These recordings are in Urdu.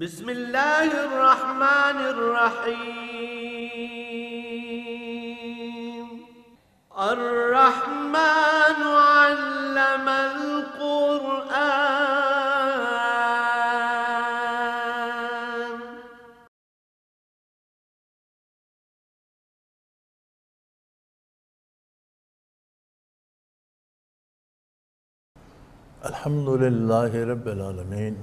بسم اللہ الرحمن الرحیم الرحمن علم القرآن الحمد للہ رب العالمین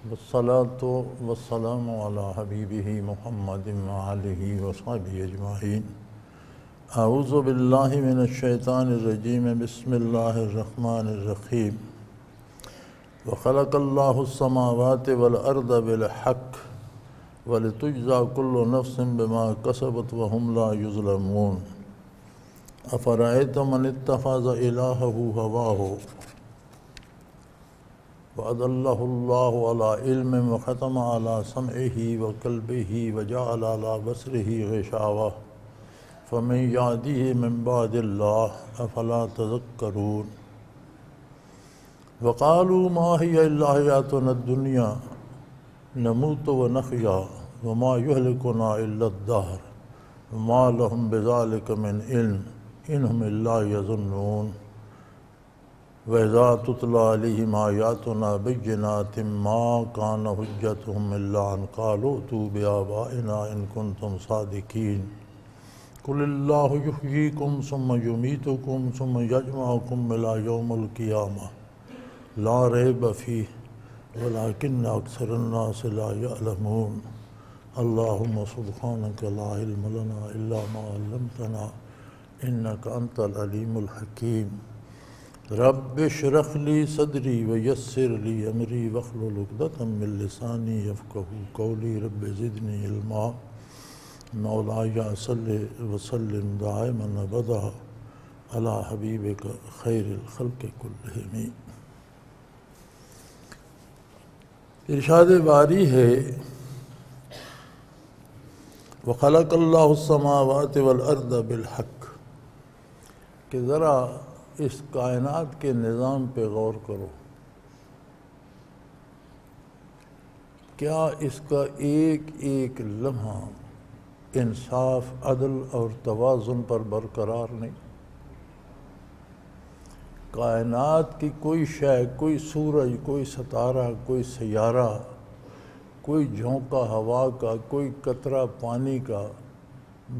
والصلاة والسلام علی حبیبہ محمد وآلہ وصحبہ اجمعین۔ اعوذ باللہ من الشیطان الرجیم، بسم اللہ الرحمن الرحیم۔ وخلق اللہ السماوات والارض بالحق ولتجزى كل نفس بما كسبت وهم لا يظلمون۔ افرأيت من اتخذ إلهه هواه وأضله الله على علم وختم على سمعه وقلبه وجعل على بصره غشاوة فمن يهديه من بعد الله أفلا تذكرون۔ وقالوا ما هي إلا حياتنا الدنيا نموت ونحيا وما يهلكنا إلا الدهر وما لهم بذلك من علم إن هم إلا يظنون۔ وَإِذَا تُتْلَى عَلَيْهِمْ آيَاتُنَا بَيِّنَاتٍ مَا كَانَ حُجَّتُهُمْ إِلَّا أَنْ قَالُوا ائْتُوا بِآبَائِنَا إِن كُنتُمْ صَادِقِينَ۔ قُلِ اللَّهُ يُحْيِيكُمْ ثُمَّ يُمِيتُكُمْ ثُمَّ يَجْمَعُكُمْ إِلَى يَوْمِ الْقِيَامَةِ لَا رَيْبَ فِيهِ وَلَكِنَّ أَكْثَرَ النَّاسِ لَا يَعْلَمُونَ۔ اللهم سبحانك لا علم لنا إلا ما علمتنا إنك أنت العليم الحكيم۔ رب اشرح لي صدري ويسر لي أمري واحلل عقدة من لساني يفقهوا قولي رب زدني علما۔ مولاي صل وسلم دائما أبدا على حبيبك خير الخلق كلهم۔ ارشاد باری ہے وَخَلَقَ اللَّهُ السَّمَاوَاتِ وَالْأَرْضَ بِالْحَقِّ، کہ ذرا اس کائنات کے نظام پہ غور کرو۔ کیا اس کا ایک ایک لمحہ انصاف، عدل اور توازن پر برقرار نہیں؟ کائنات کی کوئی شے، کوئی سورج، کوئی ستارہ، کوئی سیارہ، کوئی جھونکا ہوا کا، کوئی قطرہ پانی کا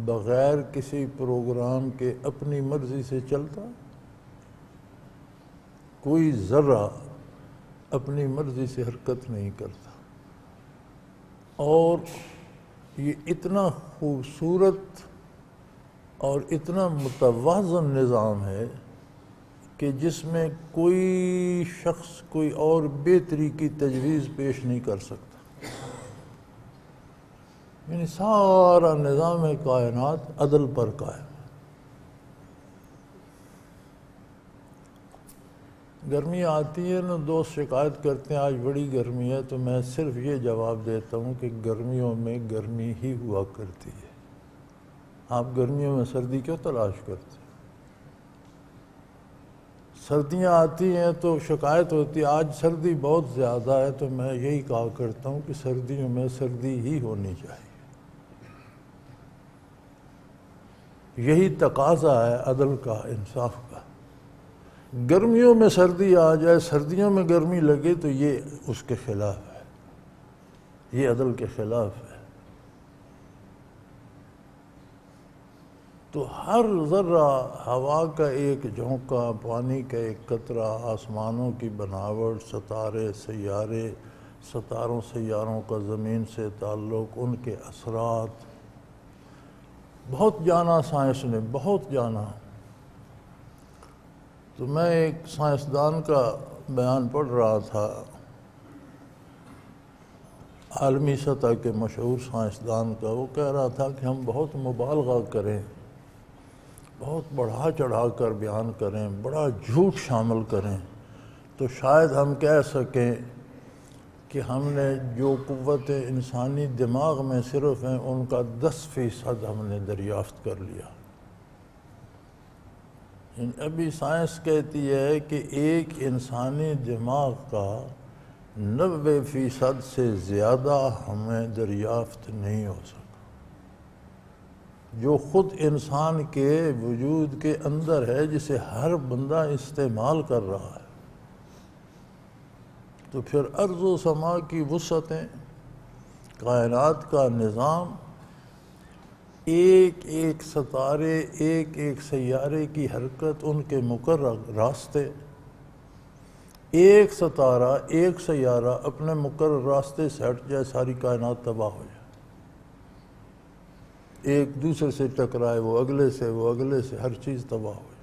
بغیر کسی پروگرام کے اپنی مرضی سے چلتا؟ کوئی ذرہ اپنی مرضی سے حرکت نہیں کرتا۔ اور یہ اتنا خوبصورت اور اتنا متوازن نظام ہے کہ جس میں کوئی شخص کوئی اور بہتری کی تجویز پیش نہیں کر سکتا۔ یعنی سارا نظام کائنات عدل پر قائم۔ گرمی آتی ہے نا، دوست شکایت کرتے ہیں آج بڑی گرمی ہے، تو میں صرف یہ جواب دیتا ہوں کہ گرمیوں میں گرمی ہی ہوا کرتی ہے۔ آپ گرمیوں میں سردی کیوں تلاش کرتے ہیں؟ سردیاں آتی ہیں تو شکایت ہوتی ہے آج سردی بہت زیادہ ہے، تو میں یہی کہا کرتا ہوں کہ سردیوں میں سردی ہی ہونی چاہیے۔ یہی تقاضا ہے عدل کا، انصاف کا۔ گرمیوں میں سردی آ جائے، سردیوں میں گرمی لگے تو یہ اس کے خلاف ہے، یہ عدل کے خلاف ہے۔ تو ہر ذرہ، ہوا کا ایک جھونکا، پانی کا ایک قطرہ، آسمانوں کی بناوٹ، ستارے، سیارے، ستاروں سیاروں کا زمین سے تعلق، ان کے اثرات، بہت جانا سائنس نے، بہت جانا۔ تو میں ایک سائنسدان کا بیان پڑھ رہا تھا، عالمی سطح کے مشہور سائنسدان کا۔ وہ کہہ رہا تھا کہ ہم بہت مبالغہ کریں، بہت بڑھا چڑھا کر بیان کریں، بڑا جھوٹ شامل کریں، تو شاید ہم کہہ سکیں کہ ہم نے جو قوت انسانی دماغ میں صرف ہیں ان کا 10% ہم نے دریافت کر لیا۔ ابھی سائنس کہتی ہے کہ ایک انسانی دماغ کا 90% سے زیادہ ہمیں دریافت نہیں ہو سکا، جو خود انسان کے وجود کے اندر ہے، جسے ہر بندہ استعمال کر رہا ہے۔ تو پھر ارض و سما کی وسعتیں، کائنات کا نظام، ایک ایک ستارے، ایک ایک سیارے کی حرکت، ان کے مقرر راستے، ایک ستارہ ایک سیارہ اپنے مقرر راستے سے ہٹ جائے، ساری کائنات تباہ ہو جائے، ایک دوسرے سے ٹکرائے، وہ اگلے سے، ہر چیز تباہ ہو جائے۔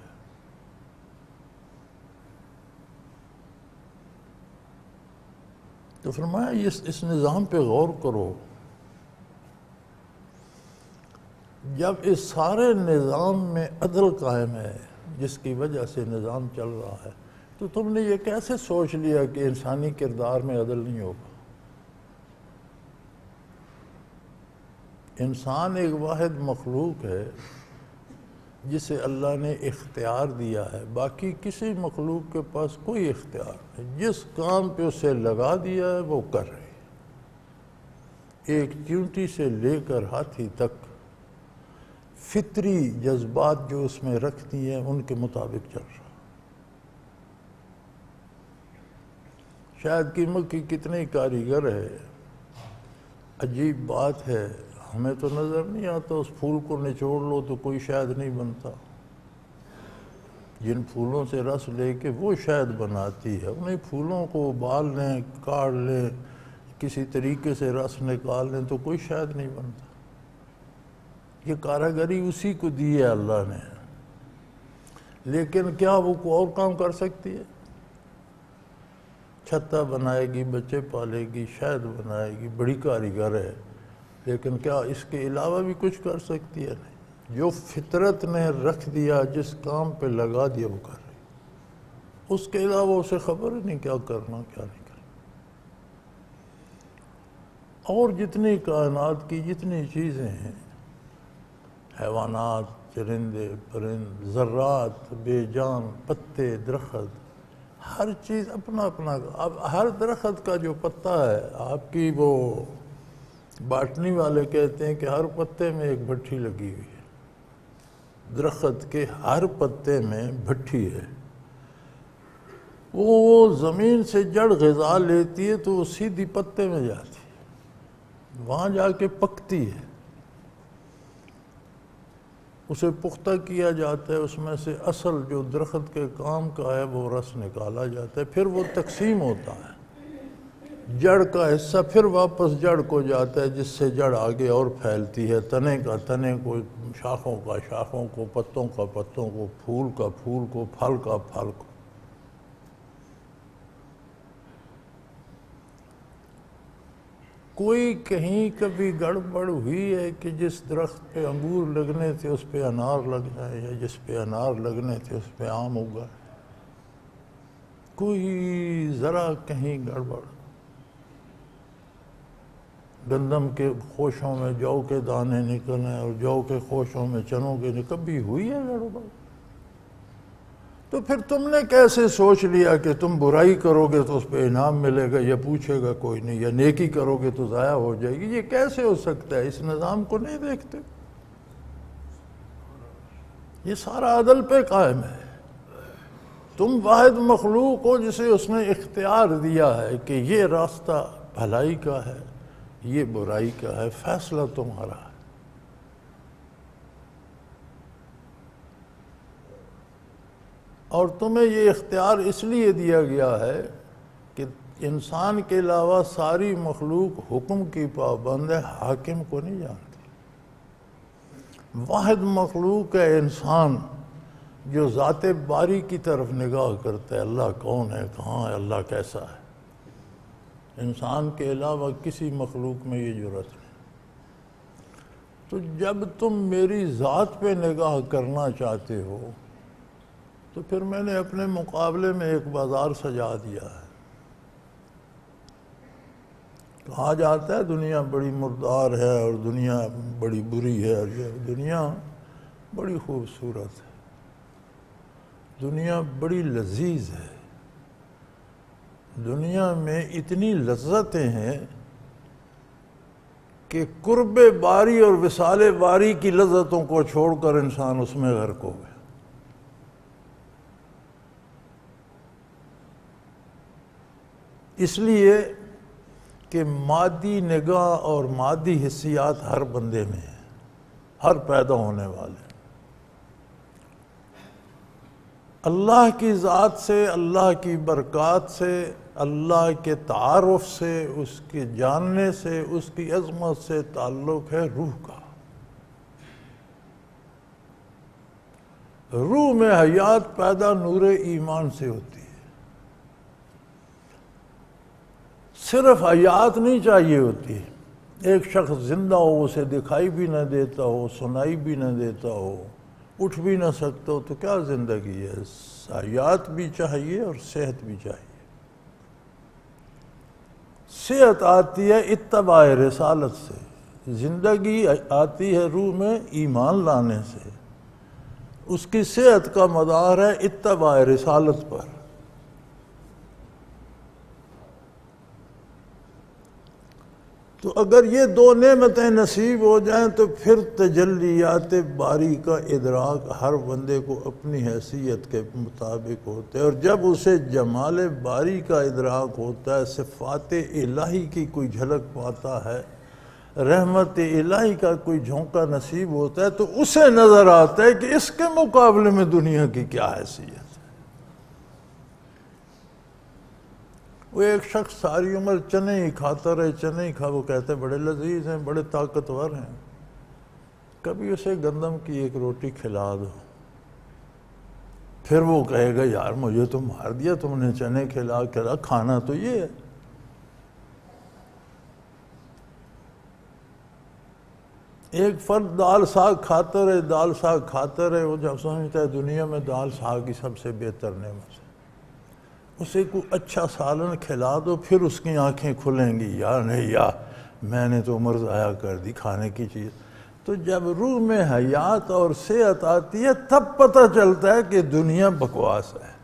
تو فرمایا اس نظام پہ غور کرو۔ جب اس سارے نظام میں عدل قائم ہے، جس کی وجہ سے نظام چل رہا ہے، تو تم نے یہ کیسے سوچ لیا کہ انسانی کردار میں عدل نہیں ہوگا؟ انسان ایک واحد مخلوق ہے جسے اللہ نے اختیار دیا ہے، باقی کسی مخلوق کے پاس کوئی اختیار نہیں، جس کام پہ اسے لگا دیا ہے وہ کر رہے ہیں۔ ایک چیونٹی سے لے کر ہاتھی تک فطری جذبات جو اس میں رکھتی ہیں ان کے مطابق چل رہا۔ شاید کی مکھی کتنے کاریگر ہے، عجیب بات ہے، ہمیں تو نظر نہیں آتا، اس پھول کو نچوڑ لو تو کوئی شہد نہیں بنتا، جن پھولوں سے رس لے کے وہ شہد بناتی ہے، انہیں پھولوں کو ابال لیں، کاٹ لیں، کسی طریقے سے رس نکال لیں تو کوئی شہد نہیں بنتا۔ یہ کاریگری اسی کو دی ہے اللہ نے، لیکن کیا وہ کوئی اور کام کر سکتی ہے؟ چھتا بنائے گی، بچے پالے گی، شہد بنائے گی، بڑی کاریگر ہے، لیکن کیا اس کے علاوہ بھی کچھ کر سکتی ہے؟ نہیں۔ جو فطرت نے رکھ دیا، جس کام پہ لگا دیا وہ کر رہی، اس کے علاوہ اسے خبر ہی نہیں کیا کرنا کیا نہیں کرنا۔ اور جتنی کائنات کی جتنی چیزیں ہیں، حیوانات، چرندے، پرند، ذرات، بے جان، پتے، درخت، ہر چیز اپنا اپنا۔ اب ہر درخت کا جو پتا ہے، آپ کی وہ باٹنی والے کہتے ہیں کہ ہر پتے میں ایک بھٹی لگی ہوئی ہے، درخت کے ہر پتے میں بھٹی ہے، وہ زمین سے جڑ غذا لیتی ہے تو وہ سیدھی پتے میں جاتی ہے، وہاں جا کے پکتی ہے، اسے پختہ کیا جاتا ہے، اس میں سے اصل جو درخت کے کام کا ہے وہ رس نکالا جاتا ہے، پھر وہ تقسیم ہوتا ہے، جڑ کا حصہ پھر واپس جڑ کو جاتا ہے، جس سے جڑ آگے اور پھیلتی ہے، تنے کا تنے کو، شاخوں کا شاخوں کو، پتوں کا پتوں کو، پھول کا پھول کو، پھل کا پھل کو۔ کوئی کہیں کبھی گڑبڑ ہوئی ہے کہ جس درخت پہ انگور لگنے تھے اس پہ انار لگ جائے، یا جس پہ انار لگنے تھے اس پہ آم ہوگا؟ کوئی ذرا کہیں گڑبڑ؟ گندم کے خوشوں میں جو کے دانے نکلیں اور جو کے خوشوں میں چنوں کے کبھی ہوئی ہے گڑبڑ؟ تو پھر تم نے کیسے سوچ لیا کہ تم برائی کرو گے تو اس پہ انعام ملے گا، یا پوچھے گا کوئی نہیں، یا نیکی کرو گے تو ضائع ہو جائے گی؟ یہ کیسے ہو سکتا ہے؟ اس نظام کو نہیں دیکھتے؟ یہ سارا عدل پہ قائم ہے۔ تم واحد مخلوق ہو جسے اس نے اختیار دیا ہے کہ یہ راستہ بھلائی کا ہے، یہ برائی کا ہے، فیصلہ تمہارا ہے۔ اور تمہیں یہ اختیار اس لیے دیا گیا ہے کہ انسان کے علاوہ ساری مخلوق حکم کی پابند ہے، حاکم کو نہیں جانتی۔ واحد مخلوق ہے انسان جو ذات باری کی طرف نگاہ کرتا ہے، اللہ کون ہے، کہاں ہے، اللہ کیسا ہے۔ انسان کے علاوہ کسی مخلوق میں یہ جرات نہیں۔ تو جب تم میری ذات پہ نگاہ کرنا چاہتے ہو تو پھر میں نے اپنے مقابلے میں ایک بازار سجا دیا ہے۔ کہا جاتا ہے دنیا بڑی مردار ہے اور دنیا بڑی بری ہے، اور یہ دنیا بڑی خوبصورت ہے، دنیا بڑی لذیذ ہے، دنیا میں اتنی لذتیں ہیں کہ قرب باری اور وصال باری کی لذتوں کو چھوڑ کر انسان اس میں غرق ہو گیا۔ اس لیے کہ مادی نگاہ اور مادی حسیات ہر بندے میں ہے، ہر پیدا ہونے والے۔ اللہ کی ذات سے، اللہ کی برکات سے، اللہ کے تعارف سے، اس کے جاننے سے، اس کی عظمت سے تعلق ہے روح کا۔ روح میں حیات پیدا نور ایمان سے ہوتی ہے۔ صرف حیات نہیں چاہیے ہوتی، ایک شخص زندہ ہو، اسے دکھائی بھی نہ دیتا ہو، سنائی بھی نہ دیتا ہو، اٹھ بھی نہ سکتا ہو، تو کیا زندگی ہے؟ حیات بھی چاہیے اور صحت بھی چاہیے۔ صحت آتی ہے اتباع رسالت سے، زندگی آتی ہے روح میں ایمان لانے سے، اس کی صحت کا مدار ہے اتباع رسالت پر۔ تو اگر یہ دو نعمتیں نصیب ہو جائیں تو پھر تجلیات باری کا ادراک ہر بندے کو اپنی حیثیت کے مطابق ہوتا ہے، اور جب اسے جمال باری کا ادراک ہوتا ہے، صفات الہی کی کوئی جھلک پاتا ہے، رحمت الہی کا کوئی جھونکا نصیب ہوتا ہے، تو اسے نظر آتا ہے کہ اس کے مقابلے میں دنیا کی کیا حیثیت ہے۔ وہ ایک شخص ساری عمر چنے ہی کھاتا رہے، چنے ہی وہ کہتے ہیں بڑے لذیذ ہیں، بڑے طاقتور ہیں، کبھی اسے گندم کی ایک روٹی کھلا دو، پھر وہ کہے گا یار مجھے تو مار دیا تم نے، چنے کھلا کھانا تو یہ ہے۔ ایک فرد دال ساگ کھاتا رہے، دال ساگ کھاتا رہے، وہ جب سمجھتا ہے دنیا میں دال ساگ ہی سب سے بہتر نعمت ہے، اسے کوئی اچھا سالن کھلا دو، پھر اس کی آنکھیں کھلیں گی، یا نہیں یا میں نے تو عمر ضائع کر دی کھانے کی چیز۔ تو جب روح میں حیات اور صحت آتی ہے تب پتہ چلتا ہے کہ دنیا بکواس ہے۔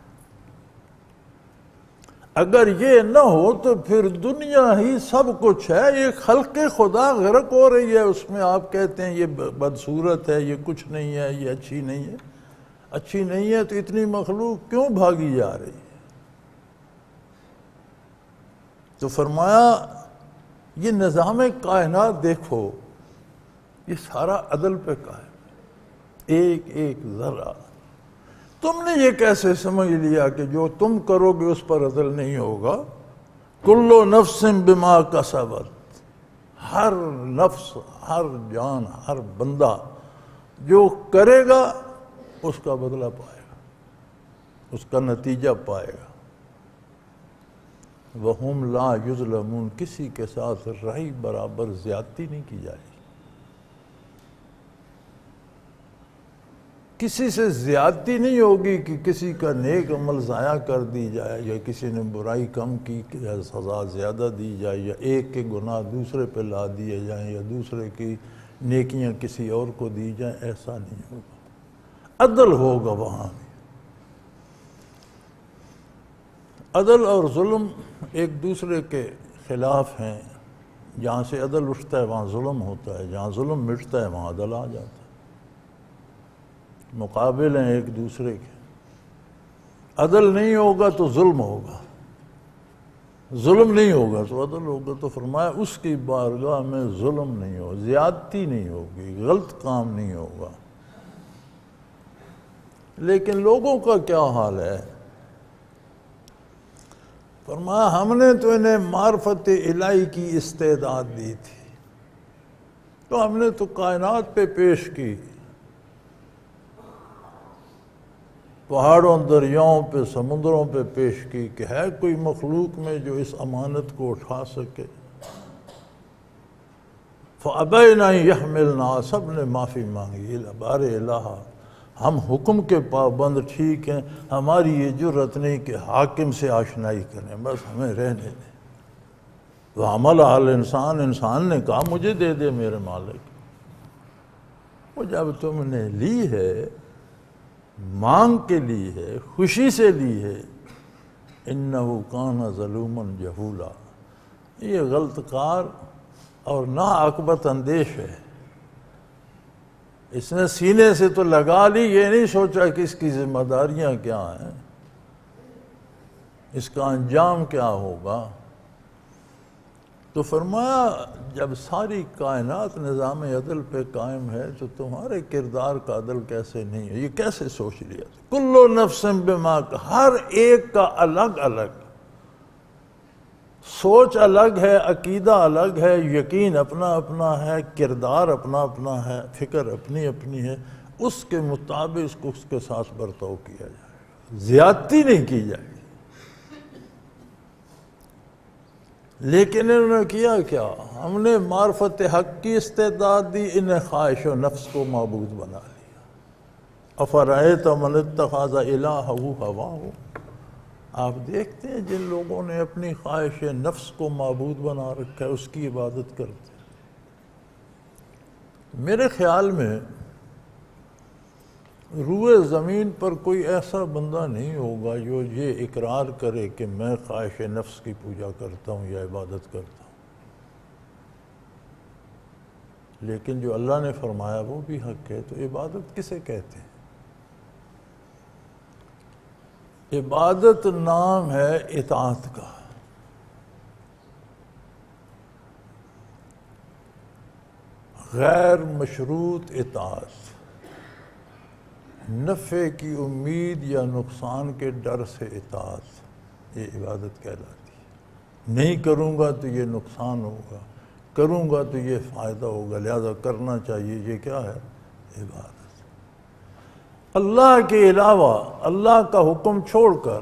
اگر یہ نہ ہو تو پھر دنیا ہی سب کچھ ہے، یہ خلق خدا غرق ہو رہی ہے اس میں، آپ کہتے ہیں یہ بدصورت ہے، یہ کچھ نہیں ہے، یہ اچھی نہیں ہے۔ اچھی نہیں ہے تو اتنی مخلوق کیوں بھاگی جا رہی ہے؟ تو فرمایا یہ نظام کائنات دیکھو، یہ سارا عدل پہ قائم، ایک ایک ذرہ۔ تم نے یہ کیسے سمجھ لیا کہ جو تم کرو گے اس پر عدل نہیں ہوگا؟ کلو نفس بما کسبت، ہر نفس، ہر جان، ہر بندہ جو کرے گا اس کا بدلہ پائے گا، اس کا نتیجہ پائے گا۔ وَهُمْ لَا يُظْلَمُونَ، کسی کے ساتھ رہی برابر زیادتی نہیں کی جائے گی، کسی سے زیادتی نہیں ہوگی کہ کسی کا نیک عمل ضائع کر دی جائے، یا کسی نے برائی کم کی سزا زیادہ دی جائے، یا ایک کے گناہ دوسرے پہ لا دیے جائیں، یا دوسرے کی نیکیاں کسی اور کو دی جائیں، ایسا نہیں ہوگا۔ عدل ہوگا وہاں بھی۔ عدل اور ظلم ایک دوسرے کے خلاف ہیں، جہاں سے عدل اٹھتا ہے وہاں ظلم ہوتا ہے، جہاں ظلم مٹتا ہے وہاں عدل آ جاتا ہے، مقابل ہیں ایک دوسرے کے۔ عدل نہیں ہوگا تو ظلم ہوگا، ظلم نہیں ہوگا تو عدل ہوگا۔ تو فرمایا اس کی بارگاہ میں ظلم نہیں ہوگا، زیادتی نہیں ہوگی، غلط کام نہیں ہوگا۔ لیکن لوگوں کا کیا حال ہے؟ فرمایا ہم نے تو انہیں معرفت الہی کی استعداد دی تھی، تو ہم نے تو کائنات پہ پیش کی، پہاڑوں، دریاؤں پہ، سمندروں پہ پیش کی کہ ہے کوئی مخلوق میں جو اس امانت کو اٹھا سکے۔ فَأَبَيْنَا يَحْمِلْنَا، سب نے معافی مانگی، بار الہ ہم حکم کے پابند ٹھیک ہیں، ہماری یہ جرت نہیں کہ حاکم سے آشنائی کریں، بس ہمیں رہنے دیں۔ وَعَمَلَهَا الْإِنسان، انسان نے کہا مجھے دے دے میرے مالک۔ وہ جب تم نے لی ہے، مانگ کے لی ہے، خوشی سے لی ہے، انہو کان ظلوما جہولا، یہ غلط کار اور ناعاقبت اندیش ہے۔ اس نے سینے سے تو لگا لی، یہ نہیں سوچا کہ اس کی ذمہ داریاں کیا ہیں، اس کا انجام کیا ہوگا۔ تو فرمایا جب ساری کائنات نظام عدل پہ قائم ہے تو تمہارے کردار کا عدل کیسے نہیں ہے؟ یہ کیسے سوچ لیا؟ کلو نفس بما، ہر ایک کا الگ الگ سوچ الگ ہے، عقیدہ الگ ہے، یقین اپنا اپنا ہے، کردار اپنا اپنا ہے، فکر اپنی اپنی ہے، اس کے مطابق اس کے ساتھ برتاؤ کیا جائے، زیادتی نہیں کی جائے۔ لیکن انہوں نے کیا کیا؟ ہم نے معرفت حق کی استعداد دی، انہیں خواہش و نفس کو معبود بنا لیا۔ افرأیت من اتخذ الہہ ہواہ، آپ دیکھتے ہیں جن لوگوں نے اپنی خواہش نفس کو معبود بنا رکھا ہے اس کی عبادت کرتے ہیں۔ میرے خیال میں روئے زمین پر کوئی ایسا بندہ نہیں ہوگا جو یہ اقرار کرے کہ میں خواہش نفس کی پوجا کرتا ہوں یا عبادت کرتا ہوں، لیکن جو اللہ نے فرمایا وہ بھی حق ہے۔ تو عبادت کسے کہتے ہیں؟ عبادت نام ہے اطاعت کا۔ غیر مشروط اطاعت، نفع کی امید یا نقصان کے ڈر سے اطاعت، یہ عبادت کہلاتی ہے۔ نہیں کروں گا تو یہ نقصان ہوگا، کروں گا تو یہ فائدہ ہوگا، لہذا کرنا چاہیے، یہ کیا ہے؟ عبادت۔ اللہ کے علاوہ اللہ کا حکم چھوڑ کر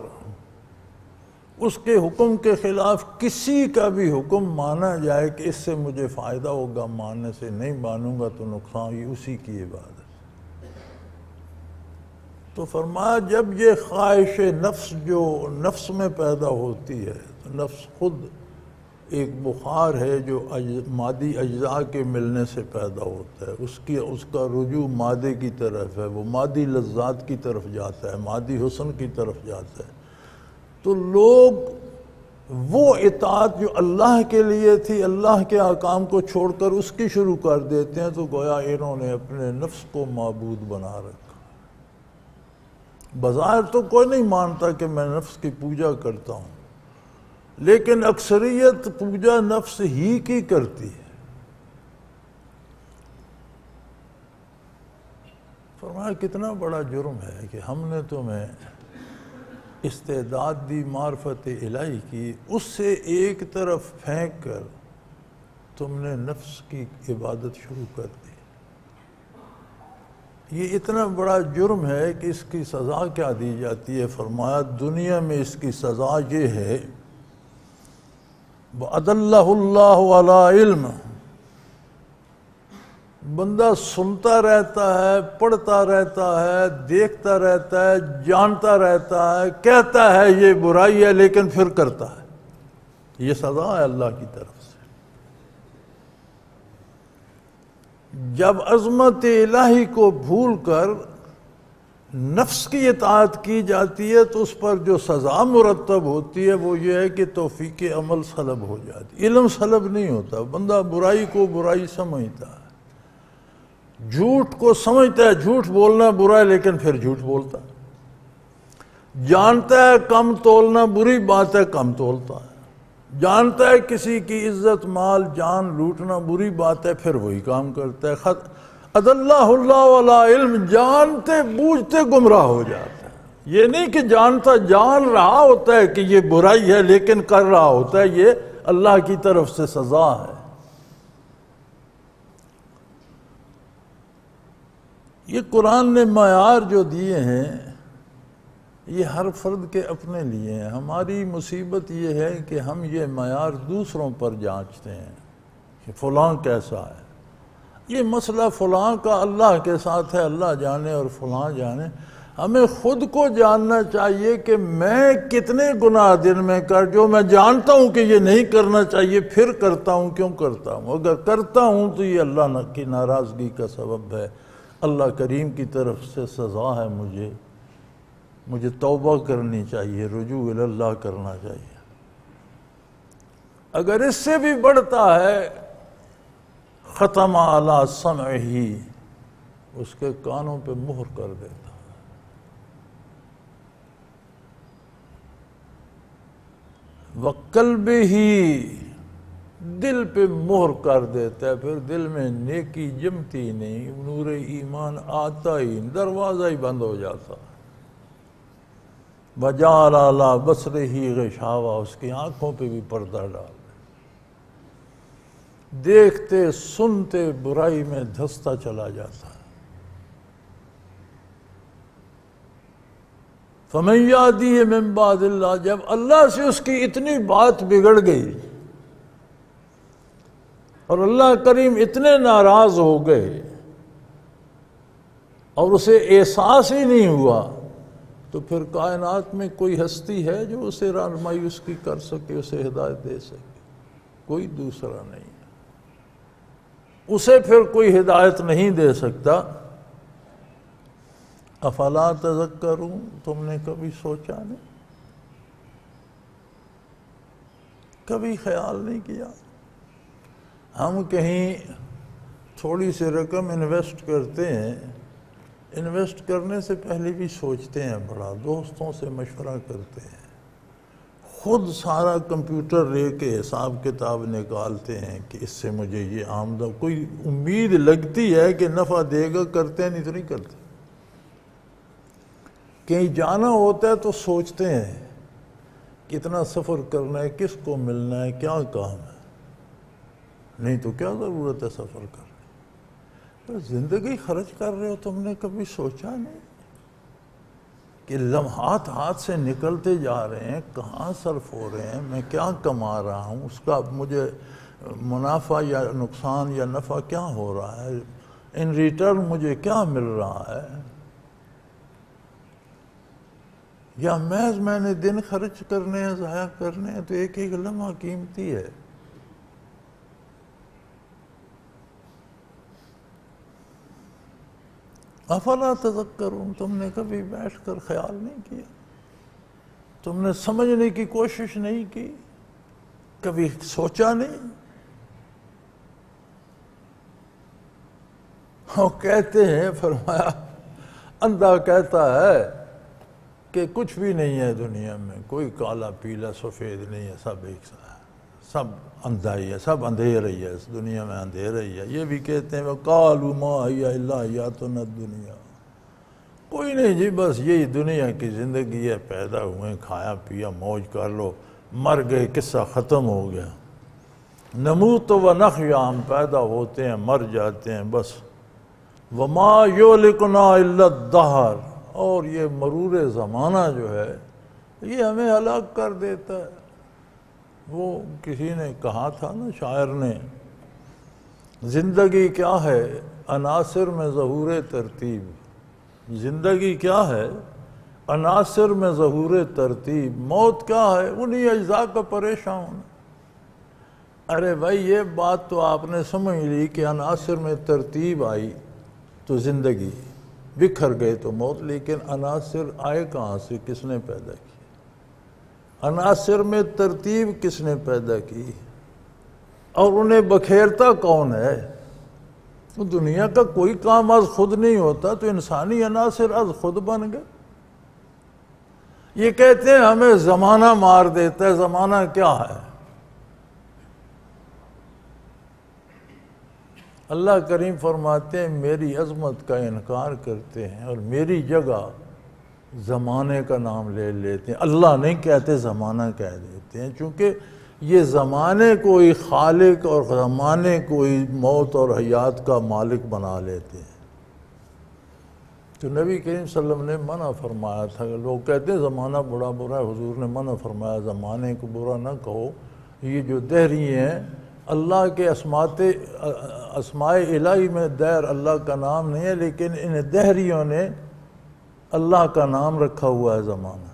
اس کے حکم کے خلاف کسی کا بھی حکم مانا جائے کہ اس سے مجھے فائدہ ہوگا، ماننے سے نہیں مانوں گا تو نقصان، یہ اسی کی عبادت۔ تو فرمایا جب یہ خواہش نفس جو نفس میں پیدا ہوتی ہے، تو نفس خود ایک بخار ہے جو مادی اجزاء کے ملنے سے پیدا ہوتا ہے، اس کا رجوع مادے کی طرف ہے، وہ مادی لذات کی طرف جاتا ہے، مادی حسن کی طرف جاتا ہے۔ تو لوگ وہ اطاعت جو اللہ کے لیے تھی، اللہ کے احکام کو چھوڑ کر اس کی شروع کر دیتے ہیں، تو گویا انہوں نے اپنے نفس کو معبود بنا رکھا۔ بظاہر تو کوئی نہیں مانتا کہ میں نفس کی پوجا کرتا ہوں، لیکن اکثریت پوجا نفس ہی کی کرتی ہے۔ فرمایا کتنا بڑا جرم ہے کہ ہم نے تمہیں استعداد دی معرفت الہی کی، اس سے ایک طرف پھینک کر تم نے نفس کی عبادت شروع کر دی۔ یہ اتنا بڑا جرم ہے کہ اس کی سزا کیا دی جاتی ہے؟ فرمایا دنیا میں اس کی سزا یہ ہے وَأَدَلَّهُ اللَّهُ عَلَىٰ عِلْمٍ، بندہ سنتا رہتا ہے، پڑھتا رہتا ہے، دیکھتا رہتا ہے، جانتا رہتا ہے، کہتا ہے یہ برائی ہے لیکن پھر کرتا ہے۔ یہ سزا ہے اللہ کی طرف سے۔ جب عظمت الہی کو بھول کر نفس کی اطاعت کی جاتی ہے تو اس پر جو سزا مرتب ہوتی ہے وہ یہ ہے کہ توفیق عمل سلب ہو جاتی، علم سلب نہیں ہوتا، بندہ برائی کو برائی سمجھتا ہے، جھوٹ کو سمجھتا ہے جھوٹ بولنا برا ہے لیکن پھر جھوٹ بولتا ہے، جانتا ہے کم تولنا بری بات ہے کم تولتا ہے، جانتا ہے کسی کی عزت مال جان لوٹنا بری بات ہے پھر وہی کام کرتا ہے۔ اَدَلَّهُ اللَّهُ عَلَىٰ عِلْمٍ، جانتے بوجھتے گمراہ ہو جاتا ہے۔ یہ نہیں کہ جانتا جان رہا ہوتا ہے کہ یہ برائی ہے لیکن کر رہا ہوتا ہے، یہ اللہ کی طرف سے سزا ہے۔ یہ قرآن نے معیار جو دیے ہیں یہ ہر فرد کے اپنے لیے ہیں۔ ہماری مصیبت یہ ہے کہ ہم یہ معیار دوسروں پر جانچتے ہیں کہ فلاں کیسا ہے، یہ مسئلہ فلاں کا اللہ کے ساتھ ہے، اللہ جانے اور فلاں جانے۔ ہمیں خود کو جاننا چاہیے کہ میں کتنے گناہ دن میں جو میں جانتا ہوں کہ یہ نہیں کرنا چاہیے پھر کرتا ہوں، کیوں کرتا ہوں؟ اگر کرتا ہوں تو یہ اللہ کی ناراضگی کا سبب ہے، اللہ کریم کی طرف سے سزا ہے مجھے، مجھے توبہ کرنی چاہیے، رجوع الی اللہ کرنا چاہیے۔ اگر اس سے بھی بڑھتا ہے، ختم علی سمعہ، اس کے کانوں پہ مہر کر دیتا ہے۔ وقلبہ، دل پہ مہر کر دیتا ہے، پھر دل میں نیکی جمتی نہیں، نور ایمان آتا ہی، دروازہ ہی بند ہو جاتا۔ وجعل علی بصرہ غشاوہ، اس کی آنکھوں پہ بھی پردہ ڈال، دیکھتے سنتے برائی میں دھستا چلا جاتا ہے۔ فَمَن يَهْدِيهِ مِن بَعْدِ اللَّهِ، جب اللہ سے اس کی اتنی بات بگڑ گئی اور اللہ کریم اتنے ناراض ہو گئے اور اسے احساس ہی نہیں ہوا، تو پھر کائنات میں کوئی ہستی ہے جو اسے رہنمائی اس کی کر سکے، اسے ہدایت دے سکے؟ کوئی دوسرا نہیں ہے۔ اسے پھر کوئی ہدایت نہیں دے سکتا۔ افلا تذکرون، تم نے کبھی سوچا نہیں، کبھی خیال نہیں کیا؟ ہم کہیں تھوڑی سی رقم انویسٹ کرتے ہیں، انویسٹ کرنے سے پہلے بھی سوچتے ہیں بڑا، دوستوں سے مشورہ کرتے ہیں، خود سارا کمپیوٹر لے کے حساب کتاب نکالتے ہیں کہ اس سے مجھے یہ آمدن، کوئی امید لگتی ہے کہ نفع دے گا، کرتے ہیں نہیں تو نہیں کرتے۔ کہیں جانا ہوتا ہے تو سوچتے ہیں کتنا سفر کرنا ہے، کس کو ملنا ہے، کیا کام ہے، نہیں تو کیا ضرورت ہے سفر کرنے۔ زندگی خرچ کر رہے ہو، تم نے کبھی سوچا نہیں کہ لمحات ہاتھ سے نکلتے جا رہے ہیں، کہاں صرف ہو رہے ہیں، میں کیا کما رہا ہوں، اس کا مجھے منافع یا نقصان یا نفع کیا ہو رہا ہے، ان ریٹرن مجھے کیا مل رہا ہے، یا محض میں نے دن خرچ کرنے ہیں، ضائع کرنے ہیں؟ تو ایک ایک لمحہ قیمتی ہے۔ افلا تذکرون، تم نے کبھی بیٹھ کر خیال نہیں کیا؟ تم نے سمجھنے کی کوشش نہیں کی؟ کبھی سوچا نہیں؟ وہ کہتے ہیں، فرمایا اندھا کہتا ہے کہ کچھ بھی نہیں ہے دنیا میں، کوئی کالا پیلا سفید نہیں ہے، سب ایک سا ہے، سب اندھا ہی ہے، سب اندھیرا ہی ہے، اس دنیا میں اندھیرا ہی ہے۔ یہ بھی کہتے ہیں وَقَالُوا مَا هِيَ إِلَّا حَيَاتُنَا الدُّنْيَا، کوئی نہیں جی، بس یہی دنیا کی زندگی ہے، پیدا ہوئے، کھایا پیا، موج کر لو، مر گئے، قصہ ختم ہو گیا۔ نموت وَنَحْيَا، ہم پیدا ہوتے ہیں، مر جاتے ہیں، بس۔ وَمَا يُهْلِكُنَا إِلَّا الدَّهْرُ، اور یہ مرور زمانہ جو ہے یہ ہمیں ہلاک کر دیتا ہے۔ وہ کسی نے کہا تھا نا، شاعر نے، زندگی کیا ہے عناصر میں ظہور ترتیب، زندگی کیا ہے عناصر میں ظہور ترتیب، موت کیا ہے انہی اجزاء کا پریشان ہونا۔ ارے بھائی یہ بات تو آپ نے سمجھ لی کہ عناصر میں ترتیب آئی تو زندگی، بکھر گئے تو موت، لیکن عناصر آئے کہاں سے، کس نے پیدا کی؟ عناصر میں ترتیب کس نے پیدا کی اور انہیں بکھیرتا کون ہے؟ تو دنیا کا کوئی کام از خود نہیں ہوتا، تو انسانی عناصر از خود بن گئے۔ یہ کہتے ہیں ہمیں زمانہ مار دیتا ہے، زمانہ کیا ہے؟ اللہ کریم فرماتے ہیں میری عظمت کا انکار کرتے ہیں اور میری جگہ زمانے کا نام لے لیتے ہیں، اللہ نہیں کہتے، زمانہ کہہ دیتے ہیں، چونکہ یہ زمانے کو ہی خالق اور زمانے کو ہی موت اور حیات کا مالک بنا لیتے ہیں۔ تو نبی کریم صلی اللہ علیہ وسلم نے منع فرمایا تھا، لوگ کہتے ہیں زمانہ بڑا برا ہے، حضور نے منع فرمایا زمانے کو برا نہ کہو۔ یہ جو دہری ہیں، اللہ کے اسماء الہی میں دہر اللہ کا نام نہیں ہے، لیکن ان دہریوں نے اللہ کا نام رکھا ہوا ہے زمانہ۔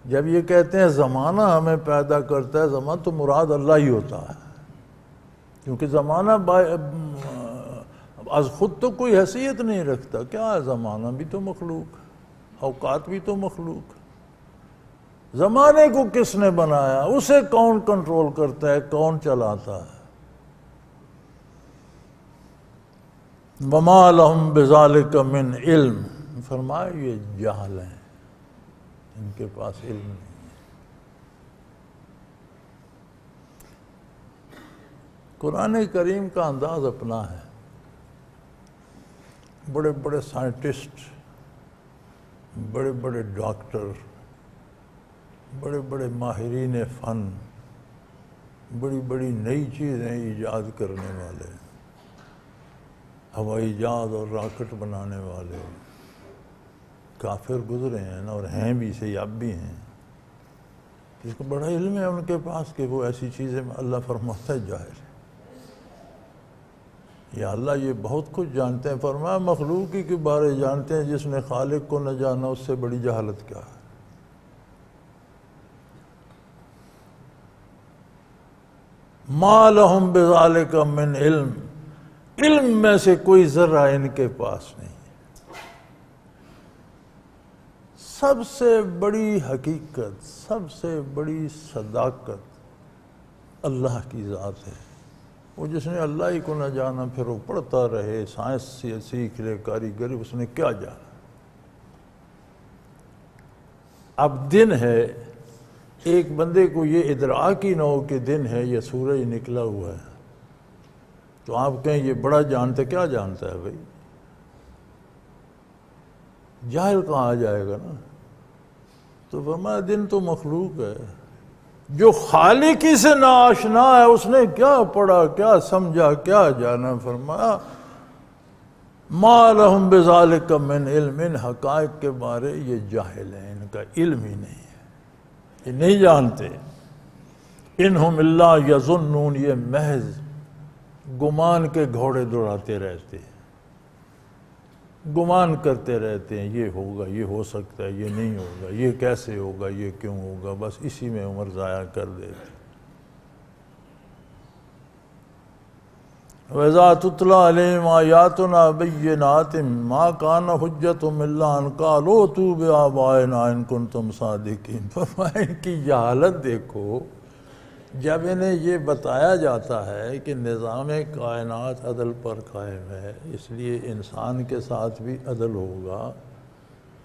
جب یہ کہتے ہیں زمانہ ہمیں پیدا کرتا ہے، زمانہ تو مراد اللہ ہی ہوتا ہے، کیونکہ زمانہ از خود تو کوئی حیثیت نہیں رکھتا، کیا ہے زمانہ بھی تو مخلوق ہے۔ اوقات بھی تو مخلوق ہے۔ زمانے کو کس نے بنایا، اسے کون کنٹرول کرتا ہے، کون چلاتا ہے؟ وَمَا لَهُمْ بِذَلِكَ مِنْ عِلْمٍ، فرمایا یہ جاہل ہیں، ان کے پاس علم نہیں۔ قرآن کریم کا انداز اپنا ہے۔ بڑے بڑے سائنٹسٹ، بڑے بڑے ڈاکٹر، بڑے بڑے ماہرین فن، بڑی بڑی نئی چیزیں ایجاد کرنے والے، ہوائی جہاز اور راکٹ بنانے والے کافر گزرے ہیں اور ہیں بھی، سے اب بھی ہیں، جس کو بڑا علم ہے ان کے پاس کہ وہ ایسی چیزیں اللہ فرماتا ہے جاہل ہے۔ یا اللہ یہ بہت کچھ جانتے ہیں، فرمایا مخلوق ہی کے بارے جانتے ہیں، جس نے خالق کو نہ جانا اس سے بڑی جہالت کیا ہے۔ مَا لَهُمْ بِذَلِكَ مِنْ علم، علم میں سے کوئی ذرہ ان کے پاس نہیں۔ سب سے بڑی حقیقت، سب سے بڑی صداقت اللہ کی ذات ہے۔ وہ جس نے اللہ ہی کو نہ جانا، پھر وہ پڑھتا رہے، سائنس سے سیکھ لے، کاریگری، اس نے کیا جانا؟ اب دن ہے، ایک بندے کو یہ ادراک ہی نہ ہو کہ دن ہے، یہ سورج نکلا ہوا ہے، تو آپ کہیں یہ بڑا جانتا ہے، کیا جانتا ہے بھائی؟ جاہل کہاں آ جائے گا نا۔ تو فرمایا دن تو مخلوق ہے، جو خالق ہی سے ناآشنا ہے اس نے کیا پڑھا، کیا سمجھا، کیا جانا؟ فرمایا مَا لَهُمْ بِذَلِكَ مِنْ عِلْمٍ، ان حقائق کے بارے یہ جاہل ہیں، ان کا علم ہی نہیں ہے، یہ نہیں جانتے۔ اِنْهُمْ إِلَّا يَظُنُّونَ، یہ محض گمان کے گھوڑے دوڑاتے رہتے ہیں، گمان کرتے رہتے ہیں، یہ ہوگا، یہ ہو سکتا ہے، یہ نہیں ہوگا، یہ کیسے ہوگا، یہ کیوں ہوگا، بس اسی میں عمر ضائع کر دیتے۔ وَإِذَا تُتْلَىٰ عَلَيْهِمْ آيَاتُنَا بَيِّنَاتٍ مَا كَانَ حُجَّتُهُمْ إِلَّا أَن قَالُوا ائْتُوا بِآبَائِنَا إِن كُنتُمْ صَادِقِينَ۔ فرمایا ان کی جہالت دیکھو، جب انہیں یہ بتایا جاتا ہے کہ نظام کائنات عدل پر قائم ہے، اس لیے انسان کے ساتھ بھی عدل ہوگا،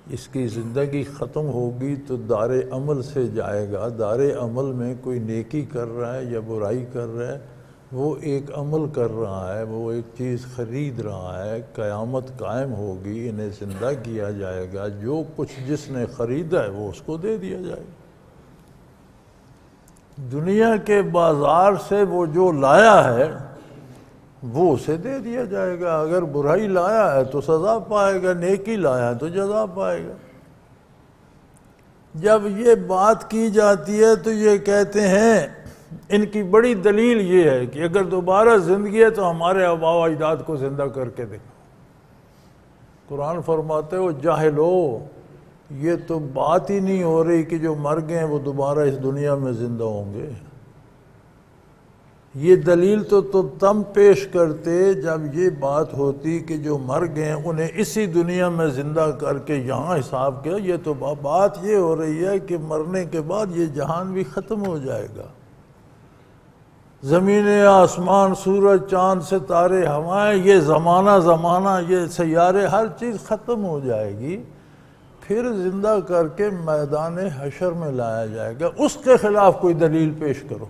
اس کی زندگی ختم ہوگی تو دار عمل سے جائے گا، دار عمل میں کوئی نیکی کر رہا ہے یا برائی کر رہا ہے، وہ ایک عمل کر رہا ہے، وہ ایک چیز خرید رہا ہے، قیامت قائم ہوگی، انہیں زندہ کیا جائے گا، جو کچھ جس نے خریدا ہے وہ اس کو دے دیا جائے گا۔ دنیا کے بازار سے وہ جو لایا ہے وہ اسے دے دیا جائے گا، اگر برائی لایا ہے تو سزا پائے گا، نیکی لایا ہے تو جزا پائے گا۔ جب یہ بات کی جاتی ہے تو یہ کہتے ہیں، ان کی بڑی دلیل یہ ہے کہ اگر دوبارہ زندگی ہے تو ہمارے آباء و اجداد کو زندہ کر کے دکھاؤ۔ قرآن فرماتے ہو جاہلو، یہ تو بات ہی نہیں ہو رہی کہ جو مر گئے ہیں وہ دوبارہ اس دنیا میں زندہ ہوں گے۔ یہ دلیل تو تم پیش کرتے جب یہ بات ہوتی کہ جو مر گئے ہیں انہیں اسی دنیا میں زندہ کر کے یہاں حساب کیا۔ یہ تو بات یہ ہو رہی ہے کہ مرنے کے بعد یہ جہان بھی ختم ہو جائے گا، زمین آسمان، سورج چاند ستارے ہوائیں، یہ زمانہ یہ سیارے، ہر چیز ختم ہو جائے گی، پھر زندہ کر کے میدان حشر میں لایا جائے گا۔ اس کے خلاف کوئی دلیل پیش کرو۔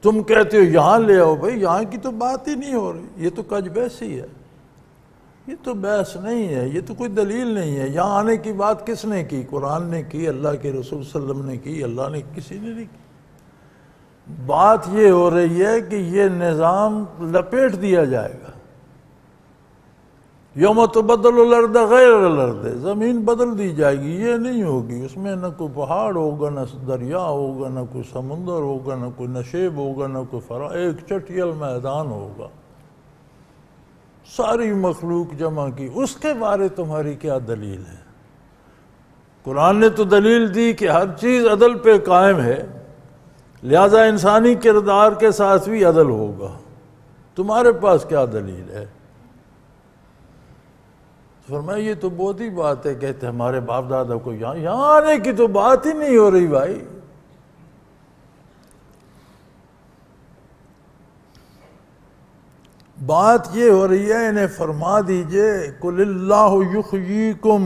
تم کہتے ہو یہاں لے آؤ، بھائی یہاں کی تو بات ہی نہیں ہو رہی، یہ تو کج بحثی ہے، یہ تو بحث نہیں ہے، یہ تو کوئی دلیل نہیں ہے۔ یہاں آنے کی بات کس نے کی؟ قرآن نے کی، اللہ کے رسول صلی اللہ علیہ وسلم نے کی، اللہ نے کسی نے نہیں کی۔ بات یہ ہو رہی ہے کہ یہ نظام لپیٹ دیا جائے گا۔ یوم تبدل الارض غیر الارض، زمین بدل دی جائے گی، یہ نہیں ہوگی، اس میں نہ کوئی پہاڑ ہوگا، نہ دریا ہوگا، نہ کوئی سمندر ہوگا، نہ کوئی نشیب ہوگا، نہ کوئی ایک چٹیل میدان ہوگا، ساری مخلوق جمع کی۔ اس کے بارے تمہاری کیا دلیل ہے؟ قرآن نے تو دلیل دی کہ ہر چیز عدل پہ قائم ہے، لہذا انسانی کردار کے ساتھ بھی عدل ہوگا۔ تمہارے پاس کیا دلیل ہے؟ فرمایا یہ تو بہت ہی بات ہے، کہتے ہمارے باپ دادا کو یہاں آنے کی تو بات ہی نہیں ہو رہی بھائی۔ بات یہ ہو رہی ہے، انہیں فرما دیجئے قُلِ اللَّهُ يُحْيِيكُمْ،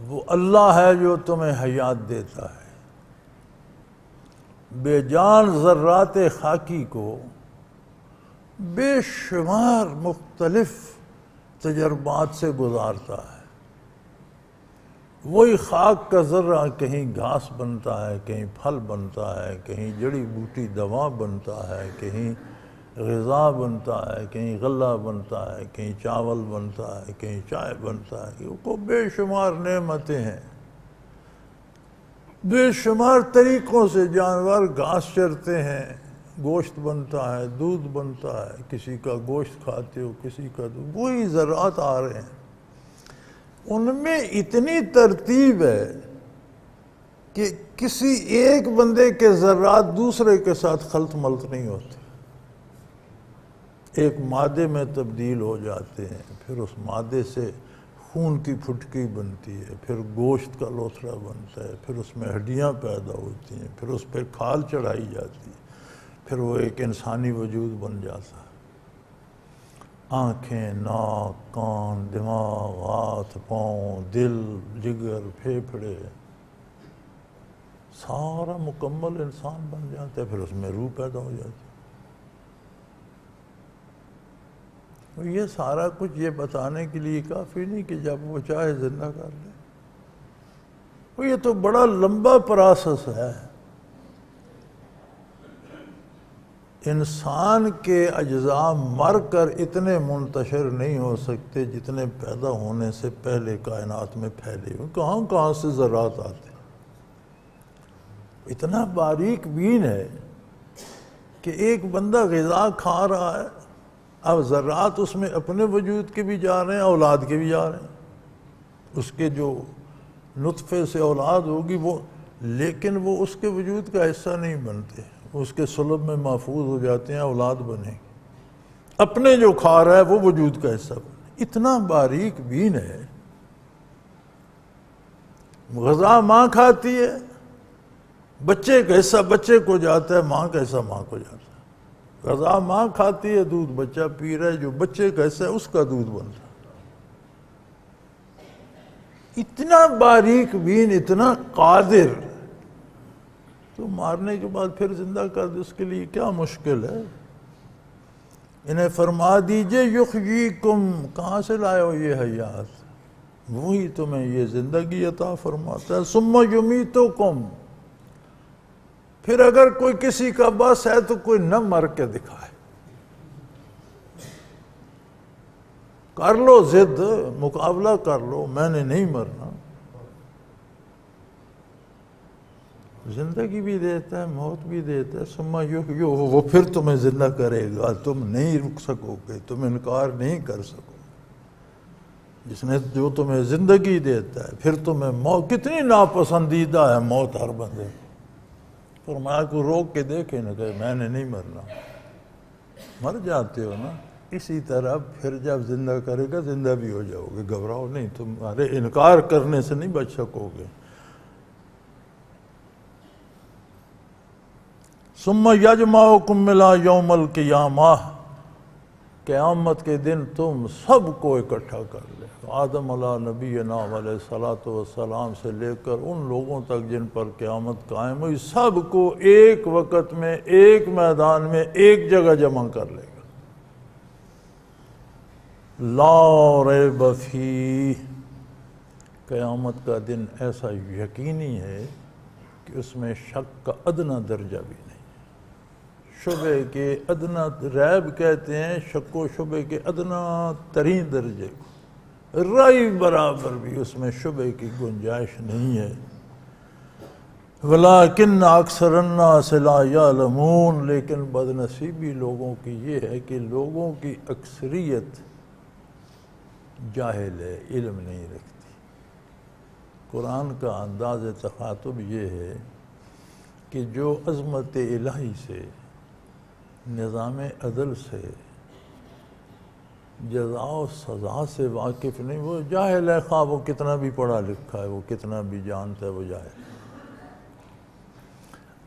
وہ اللہ ہے جو تمہیں حیات دیتا ہے۔ بے جان ذرات خاکی کو بے شمار مختلف تجربات سے گزارتا ہے۔ وہی خاک کا ذرہ کہیں گھاس بنتا ہے، کہیں پھل بنتا ہے، کہیں جڑی بوٹی دوا بنتا ہے، کہیں غذا بنتا ہے، کہیں غلہ بنتا ہے، کہیں چاول بنتا ہے، کہیں چائے بنتا ہے۔ وہ بے شمار نعمتیں ہیں، بے شمار طریقوں سے جانور گھاس چرتے ہیں، گوشت بنتا ہے، دودھ بنتا ہے، کسی کا گوشت کھاتے ہو، کسی کا دودھ، وہی ذرات آ رہے ہیں۔ ان میں اتنی ترتیب ہے کہ کسی ایک بندے کے ذرات دوسرے کے ساتھ خلط ملط نہیں ہوتے، ایک مادے میں تبدیل ہو جاتے ہیں، پھر اس مادے سے خون کی پھٹکی بنتی ہے، پھر گوشت کا لوتھڑا بنتا ہے، پھر اس میں ہڈیاں پیدا ہوتی ہیں، پھر اس پہ کھال چڑھائی جاتی ہے، پھر وہ ایک انسانی وجود بن جاتا ہے۔ آنکھیں، ناک، کان، دماغ، ہاتھ، پاؤں، دل، جگر، پھیپھڑے، سارا مکمل انسان بن جاتا ہے، پھر اس میں روح پیدا ہو جاتی ہے۔ یہ سارا کچھ یہ بتانے کے لیے کافی نہیں کہ جب وہ چاہے زندہ کر لے۔ یہ تو بڑا لمبا پروسیس ہے۔ انسان کے اجزاء مر کر اتنے منتشر نہیں ہو سکتے جتنے پیدا ہونے سے پہلے کائنات میں پھیلے ہوئے۔ کہاں کہاں سے ذرات آتے ہیں، اتنا باریک بین ہے کہ ایک بندہ غذا کھا رہا ہے، اب ذرات اس میں اپنے وجود کے بھی جا رہے ہیں، اولاد کے بھی جا رہے ہیں، اس کے جو نطفے سے اولاد ہوگی وہ، لیکن وہ اس کے وجود کا حصہ نہیں بنتے، اس کے صلب میں محفوظ ہو جاتے ہیں، اولاد بنے، اپنے جو کھا رہا ہے وہ وجود کا حصہ بنے۔ اتنا باریک بین ہے۔ غذا ماں کھاتی ہے، بچے کا حصہ بچے کو جاتا ہے، ماں کا حصہ ماں کو جاتا ہے۔ غذا ماں کھاتی ہے، دودھ بچہ پی رہا ہے، جو بچے کا حصہ ہے اس کا دودھ بنتا ہے۔ اتنا باریک بین، اتنا قادر، تو مارنے کے بعد پھر زندہ کر دے، اس کے لیے کیا مشکل ہے؟ انہیں فرما دیجئے یحییکم، کہاں سے لائے ہو یہ حیات؟ وہی تمہیں یہ زندگی عطا فرماتا ہے۔ ثم یمیتکم، پھر اگر کوئی کسی کا بس ہے تو کوئی نہ مر کے دکھائے، کر لو ضد، مقابلہ کر لو، میں نے نہیں مرنا۔ زندگی بھی دیتا ہے، موت بھی دیتا ہے، ثم یحییکم، وہ پھر تمہیں زندہ کرے گا، تم نہیں رک سکو گے، تم انکار نہیں کر سکو گے۔ جس نے جو تمہیں زندگی دیتا ہے، پھر تمہیں موت، کتنی ناپسندیدہ ہے موت ہر بندے کو۔ فرمایا کو روک کے دیکھے نہ کہ میں نے نہیں مرنا، مر جاتے ہو نا، اسی طرح پھر جب زندہ کرے گا زندہ بھی ہو جاؤ گے، گھبراؤ نہیں، تمہارے انکار کرنے سے نہیں بچ سکو گے۔ ثم یجمعکم الی یوم القیامہ، قیامت کے دن تم سب کو اکٹھا کر لے، آدم علیہ نبینا علیہ الصلوۃ والسلام سے لے کر ان لوگوں تک جن پر قیامت قائم ہوئی، سب کو ایک وقت میں، ایک میدان میں، ایک جگہ جمع کر لے گا۔ لا ریب فیہ، قیامت کا دن ایسا یقینی ہے کہ اس میں شک کا ادنا درجہ بھی نہیں، شبہ کے ادنا، ریب کہتے ہیں شک و شبہ کے ادنا ترین درجے کو، رائی برابر بھی اس میں شبہ کی گنجائش نہیں ہے۔ وَلَٰكِنَّ أَكْثَرَ النَّاسِ لَا يَعْلَمُونَ، لیکن بدنصیبی لوگوں کی یہ ہے کہ لوگوں کی اکثریت جاہل ہے، علم نہیں رکھتی۔ قرآن کا انداز تخاطب یہ ہے کہ جو عظمت الہی سے، نظام عدل سے، جزا و سزا سے واقف نہیں، وہ جاہل ہے، خواہ وہ کتنا بھی پڑھا لکھا ہے، وہ کتنا بھی جانتا ہے، وہ جاہل۔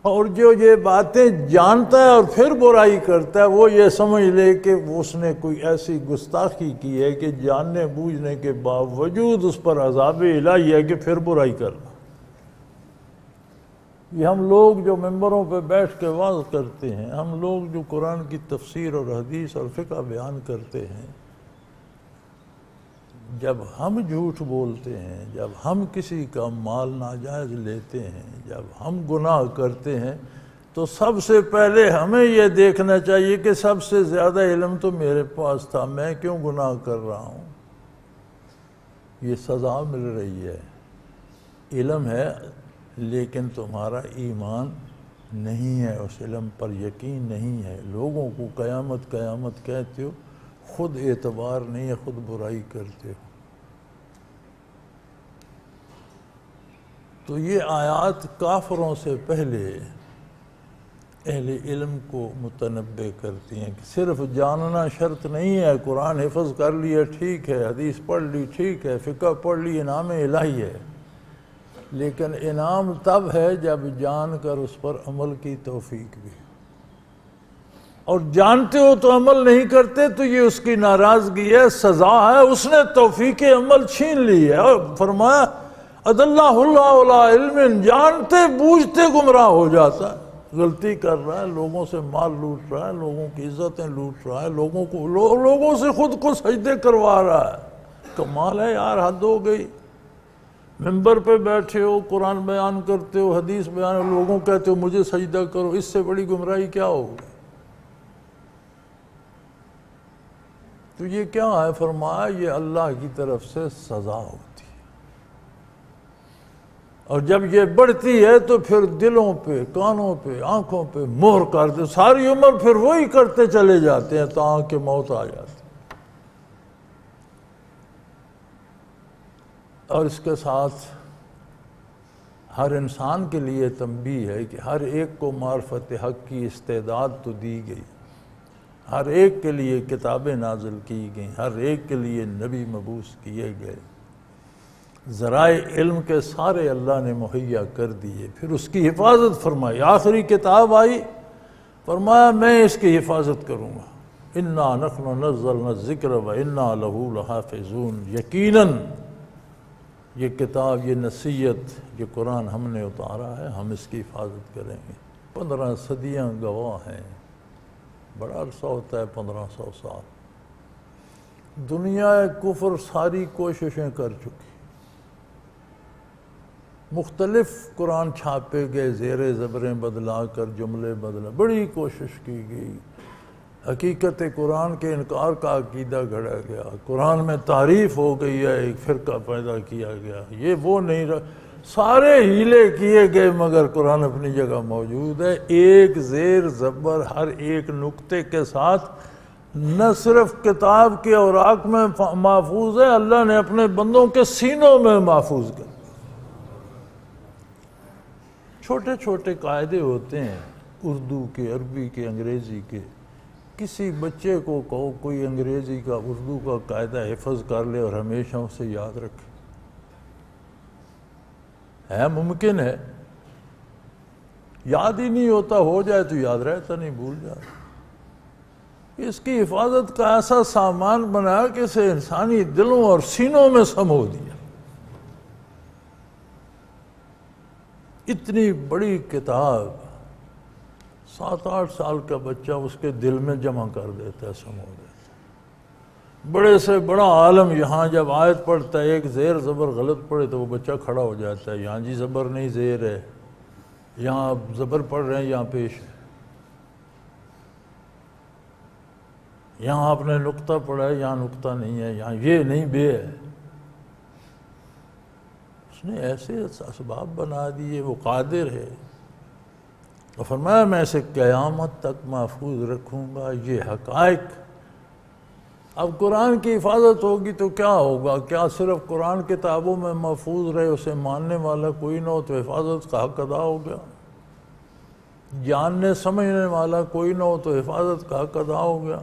اور جو یہ باتیں جانتا ہے اور پھر برائی کرتا ہے، وہ یہ سمجھ لے کہ اس نے کوئی ایسی گستاخی کی ہے کہ جاننے بوجھنے کے باوجود اس پر عذاب الہی ہے کہ پھر برائی کرنا۔ یہ ہم لوگ جو ممبروں پہ بیٹھ کے وعظ کرتے ہیں، ہم لوگ جو قرآن کی تفسیر اور حدیث اور فقہ بیان کرتے ہیں، جب ہم جھوٹ بولتے ہیں، جب ہم کسی کا مال ناجائز لیتے ہیں، جب ہم گناہ کرتے ہیں، تو سب سے پہلے ہمیں یہ دیکھنا چاہیے کہ سب سے زیادہ علم تو میرے پاس تھا، میں کیوں گناہ کر رہا ہوں؟ یہ سزا مل رہی ہے۔ علم ہے لیکن تمہارا ایمان نہیں ہے، اس علم پر یقین نہیں ہے، لوگوں کو قیامت قیامت کہتے ہو، خود اعتبار نہیں ہے، خود برائی کرتے ہو۔ تو یہ آیات کافروں سے پہلے اہل علم کو متنبع کرتی ہیں کہ صرف جاننا شرط نہیں ہے، قرآن حفظ کر لیا ٹھیک ہے، حدیث پڑھ لی ٹھیک ہے، فقہ پڑھ لی انعام الہی ہے، لیکن انعام تب ہے جب جان کر اس پر عمل کی توفیق بھی، اور جانتے ہو تو عمل نہیں کرتے تو یہ اس کی ناراضگی ہے، سزا ہے، اس نے توفیق عمل چھین لی ہے۔ اور فرمایا اَضَلَّهُ اللَّهُ عَلَىٰ عِلْمٍ، جانتے بوجھتے گمراہ ہو جاتا ہے، غلطی کر رہا ہے، لوگوں سے مال لوٹ رہا ہے، لوگوں کی عزتیں لوٹ رہا ہے، لوگوں سے خود کو سجدے کروا رہا ہے۔ کمال ہے یار، حد ہو گئی۔ ممبر پہ بیٹھے ہو، قرآن بیان کرتے ہو، حدیث بیان، لوگوں کہتے ہو مجھے سجدہ کرو، اس سے بڑی گمراہی کیا ہوگی؟ تو یہ کیا ہے؟ فرمایا یہ اللہ کی طرف سے سزا ہوتی ہے، اور جب یہ بڑھتی ہے تو پھر دلوں پہ، کانوں پہ، آنکھوں پہ مہر کر دے، ساری عمر پھر وہی کرتے چلے جاتے ہیں تاکہ کہ موت آ جاتی۔ اور اس کے ساتھ ہر انسان کے لیے تنبیہ ہے کہ ہر ایک کو معرفت حق کی استعداد تو دی گئی، ہر ایک کے لیے کتابیں نازل کی گئیں، ہر ایک کے لیے نبی مبعوث کیے گئے، ذرائع علم کے سارے اللہ نے مہیا کر دیے، پھر اس کی حفاظت فرمائی۔ آخری کتاب آئی، فرمایا میں اس کی حفاظت کروں گا، اِنَّا نَحْنُ نَزَّلْنَا الذِّكْرَ وَإِنَّا لَهُ لَحَافِظُونَ۔ یقیناً یہ کتاب، یہ نصیحت، یہ قرآن ہم نے اتارا ہے، ہم اس کی حفاظت کریں گے۔ 15 صدیاں گواہ ہیں، بڑا عرصہ ہوتا ہے 1500 سال۔ دنیا کفر ساری کوششیں کر چکی، مختلف قرآن چھاپے گئے، زیر زبریں بدلا کر جملے بدلا، بڑی کوشش کی گئی، حقیقت قرآن کے انکار کا عقیدہ گھڑا گیا، قرآن میں تعریف ہو گئی ہے، ایک فرقہ پیدا کیا گیا، یہ وہ نہیں رہا، سارے ہیلے کیے گئے، مگر قرآن اپنی جگہ موجود ہے، ایک زیر زبر ہر ایک نقطے کے ساتھ، نہ صرف کتاب کے اوراق میں محفوظ ہے، اللہ نے اپنے بندوں کے سینوں میں محفوظ کر۔ چھوٹے چھوٹے قاعدے ہوتے ہیں، اردو کے، عربی کے، انگریزی کے، کسی بچے کو کہو کوئی انگریزی کا، اردو کا قاعدہ حفظ کر لے اور ہمیشہ اسے یاد رکھے، ہے ممکن ہے؟ یاد ہی نہیں ہوتا، ہو جائے تو یاد رہتا نہیں، بھول جائے۔ اس کی حفاظت کا ایسا سامان بنایا کہ اسے انسانی دلوں اور سینوں میں سمو دیا۔ اتنی بڑی کتاب 7-8 سال کا بچہ اس کے دل میں جمع کر دیتا ہے، سمو دیتا ہے۔ بڑے سے بڑا عالم یہاں جب آیت پڑھتا ہے، ایک زیر زبر غلط پڑھے تو وہ بچہ کھڑا ہو جاتا ہے، یہاں جی زبر نہیں زیر ہے، یہاں آپ زبر پڑھ رہے ہیں، یہاں پیش ہے، یہاں آپ نے نقطہ پڑھا ہے، یہاں نقطہ نہیں ہے، یہاں یہ نہیں بے ہے۔ اس نے ایسے اسباب بنا دیے، وہ قادر ہے۔ تو فرمایا میں اسے قیامت تک محفوظ رکھوں گا، یہ حقائق۔ اب قرآن کی حفاظت ہوگی تو کیا ہوگا؟ کیا صرف قرآن کتابوں میں محفوظ رہے، اسے ماننے والا کوئی نہ ہو تو حفاظت کا حق ادا ہو گیا؟ جاننے سمجھنے والا کوئی نہ ہو تو حفاظت کا حق ادا ہو گیا؟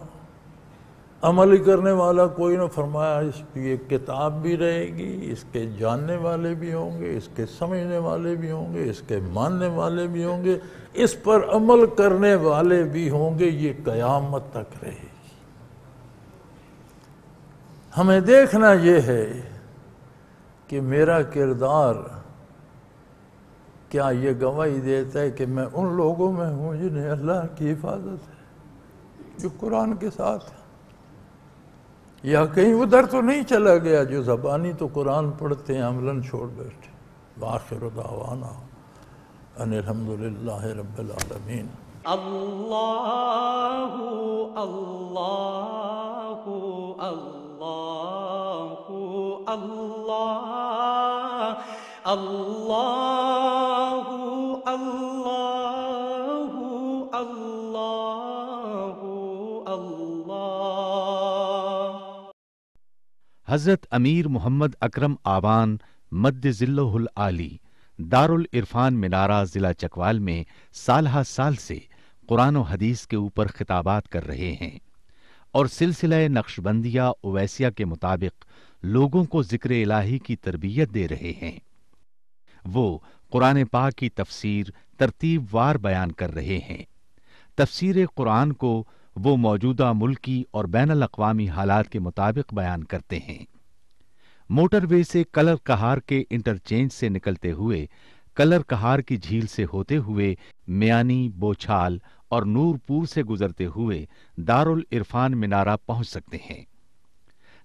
عمل کرنے والا کوئی نہ، فرمایا اس کی ایک کتاب بھی رہے گی، اس کے جاننے والے بھی ہوں گے، اس کے سمجھنے والے بھی ہوں گے، اس کے ماننے والے بھی ہوں گے، اس پر عمل کرنے والے بھی ہوں گے، یہ قیامت تک رہے گی۔ ہمیں دیکھنا یہ ہے کہ میرا کردار کیا یہ گواہی دیتا ہے کہ میں ان لوگوں میں ہوں جنہیں اللہ کی حفاظت ہے، جو قرآن کے ساتھ ہے، یا کہیں ادھر تو نہیں چلا گیا جو زبانی تو قرآن پڑھتے ہیں عملاً چھوڑ بیٹھے۔ وآخر دعوانا ان الحمدللہ رب العالمین۔ اللہ اللہ اللہ اللہ اللہ اللہ اللہ اللہ۔ حضرت امیر محمد اکرم آوان مد ظلہ العالی دارالعرفان منارہ ضلع چکوال میں سالہ سال سے قرآن و حدیث کے اوپر خطابات کر رہے ہیں اور سلسلہ نقشبندیہ اویسیہ کے مطابق لوگوں کو ذکر الہی کی تربیت دے رہے ہیں۔ وہ قرآن پاک کی تفسیر ترتیب وار بیان کر رہے ہیں۔ تفسیر قرآن کو وہ موجودہ ملکی اور بین الاقوامی حالات کے مطابق بیان کرتے ہیں۔ موٹر وے سے کلر کہار کے انٹرچینج سے نکلتے ہوئے کلر کہار کی جھیل سے ہوتے ہوئے میانی، بوچھال اور نورپور سے گزرتے ہوئے دارالعرفان منارہ پہنچ سکتے ہیں۔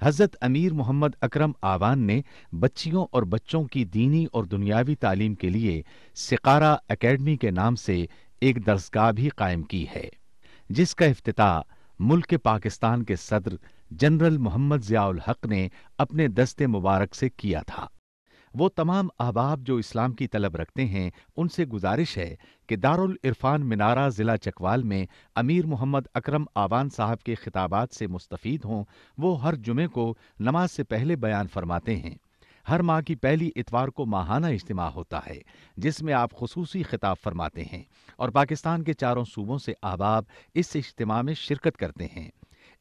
حضرت امیر محمد اکرم آوان نے بچیوں اور بچوں کی دینی اور دنیاوی تعلیم کے لیے سقارہ اکیڈمی کے نام سے ایک درسگاہ بھی قائم کی ہے، جس کا افتتاح ملک پاکستان کے صدر جنرل محمد ضیاء الحق نے اپنے دست مبارک سے کیا تھا۔ وہ تمام احباب جو اسلام کی طلب رکھتے ہیں ان سے گزارش ہے کہ دارالعرفان منارہ ضلع چکوال میں امیر محمد اکرم آوان صاحب کے خطابات سے مستفید ہوں۔ وہ ہر جمعے کو نماز سے پہلے بیان فرماتے ہیں۔ ہر ماہ کی پہلی اتوار کو ماہانہ اجتماع ہوتا ہے جس میں آپ خصوصی خطاب فرماتے ہیں اور پاکستان کے چاروں صوبوں سے احباب اس اجتماع میں شرکت کرتے ہیں۔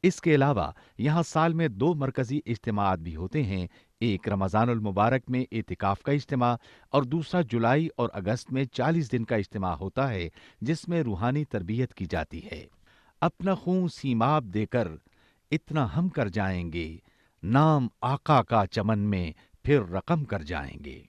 اس کے علاوہ یہاں سال میں 2 مرکزی اجتماعات بھی ہوتے ہیں، ایک رمضان المبارک میں اعتکاف کا اجتماع اور دوسرا جولائی اور اگست میں 40 دن کا اجتماع ہوتا ہے جس میں روحانی تربیت کی جاتی ہے۔ اپنا خون سیماب دے کر اتنا ہم کر جائیں گے، نام آقا کا چمن میں پھر رقم کر جائیں گے۔